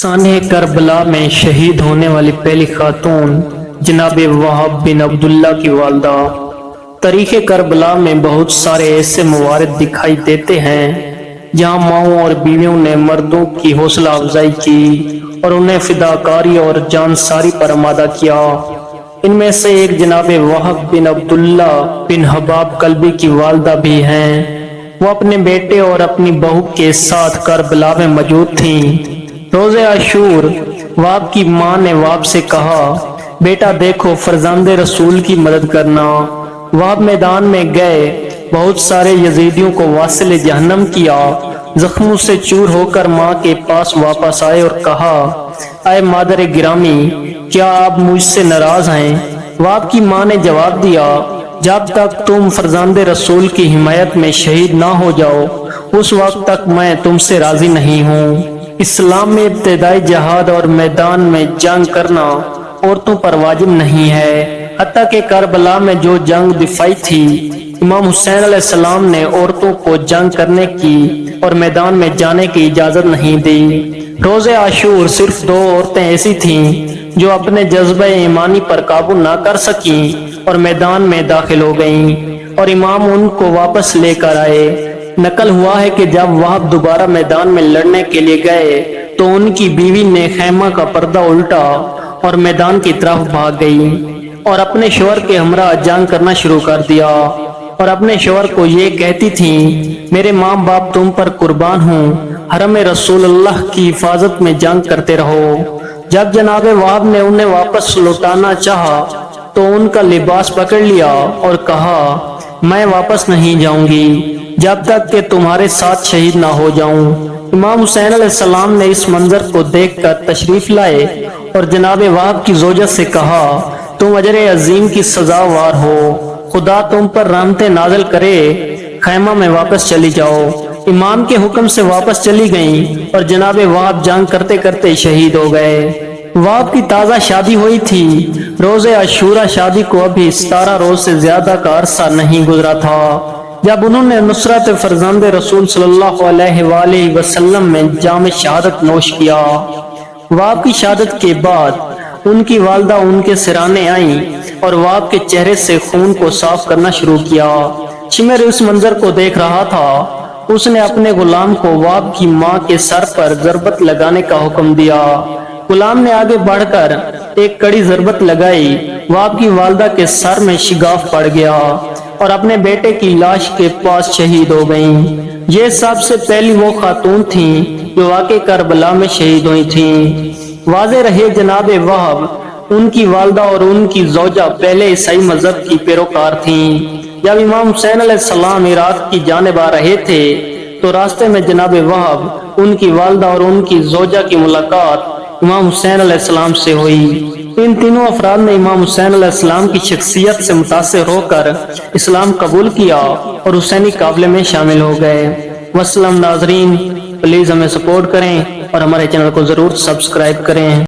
سانحہ کربلا میں شہید ہونے والی پہلی خاتون جناب وہاب بن عبداللہ کی والدہ۔ تاریخ کربلا میں بہت سارے ایسے موارد دکھائی دیتے ہیں جہاں ماؤں اور بیویوں نے مردوں کی حوصلہ افزائی کی اور انہیں فداکاری اور جانساری پر آمادہ کیا۔ ان میں سے ایک جناب وہاب بن عبداللہ بن حباب کلبی کی والدہ بھی ہیں۔ وہ اپنے بیٹے اور اپنی بہو کے ساتھ کربلا میں موجود تھیں۔ روز عاشور وہاب کی ماں نے وہاب سے کہا، بیٹا دیکھو فرزند رسول کی مدد کرنا۔ وہاب میدان میں گئے، بہت سارے یزیدیوں کو واصل جہنم کیا، زخموں سے چور ہو کر ماں کے پاس واپس آئے اور کہا، اے مادر گرامی، کیا آپ مجھ سے ناراض ہیں؟ وہاب کی ماں نے جواب دیا، جب تک تم فرزند رسول کی حمایت میں شہید نہ ہو جاؤ اس وقت تک میں تم سے راضی نہیں ہوں۔ اسلام میں ابتدائی جہاد اور میدان میں جنگ کرنا عورتوں پر واجب نہیں ہے، حتیٰ کہ کربلا میں جو جنگ دفاعی تھی، امام حسین علیہ السلام نے عورتوں کو جنگ کرنے کی اور میدان میں جانے کی اجازت نہیں دی۔ روز عاشور صرف دو عورتیں ایسی تھیں جو اپنے جذبہ ایمانی پر قابو نہ کر سکیں اور میدان میں داخل ہو گئیں اور امام ان کو واپس لے کر آئے۔ نقل ہوا ہے کہ جب وہاب دوبارہ میدان میں لڑنے کے لیے گئے تو ان کی بیوی نے خیمہ کا پردہ الٹا اور میدان کی طرف بھاگ گئی اور اپنے شوہر کے ہمراہ جنگ کرنا شروع کر دیا اور اپنے شوہر کو یہ کہتی تھیں، میرے ماں باپ تم پر قربان ہوں، حرم رسول اللہ کی حفاظت میں جنگ کرتے رہو۔ جب جناب وہاب نے انہیں واپس لوٹانا چاہا تو ان کا لباس پکڑ لیا اور کہا، میں واپس نہیں جاؤں گی جب تک کہ تمہارے ساتھ شہید نہ ہو جاؤں۔ امام حسین علیہ السلام نے اس منظر کو دیکھ کر تشریف لائے اور جناب وہاب کی زوجہ سے کہا، تم اجر عظیم کی سزاوار ہو، خدا تم پر رحمتیں نازل کرے، خیمہ میں واپس چلی جاؤ۔ امام کے حکم سے واپس چلی گئیں اور جناب وہاب جنگ کرتے کرتے شہید ہو گئے۔ وہاب کی تازہ شادی ہوئی تھی۔ روز عاشورہ شادی کو ابھی 17 روز سے زیادہ کا عرصہ نہیں گزرا تھا جب انہوں نے نصرت فرزند رسول صلی اللہ علیہ وآلہ وسلم میں جام شہادت نوش کیا۔ وہاب کی شہادت کے بعد ان کی والدہ ان کے سرانے آئیں اور وہاب کے چہرے سے خون کو صاف کرنا شروع کیا۔ شمر اس منظر کو دیکھ رہا تھا۔ اس نے اپنے غلام کو وہاب کی ماں کے سر پر ضربت لگانے کا حکم دیا۔ غلام نے آگے بڑھ کر ایک کڑی ضربت لگائی، وہاب کی والدہ کے سر میں شگاف پڑ گیا اور اپنے بیٹے کی لاش کے پاس شہید ہو گئیں۔ یہ سب سے پہلی وہ خاتون تھیں جو واقع کربلا میں شہید ہوئی تھیں۔ واضح رہے جناب وہاب، ان کی والدہ اور ان کی زوجہ پہلے عیسائی مذہب کی پیروکار تھیں۔ جب امام حسین علیہ السلام عراق کی جانب آ رہے تھے تو راستے میں جناب وہاب، ان کی والدہ اور ان کی زوجہ کی ملاقات امام حسین علیہ السلام سے ہوئی۔ ان تینوں افراد نے امام حسین علیہ السلام کی شخصیت سے متاثر ہو کر اسلام قبول کیا اور حسینی قافلے میں شامل ہو گئے۔ وسلام ناظرین، پلیز ہمیں سپورٹ کریں اور ہمارے چینل کو ضرور سبسکرائب کریں۔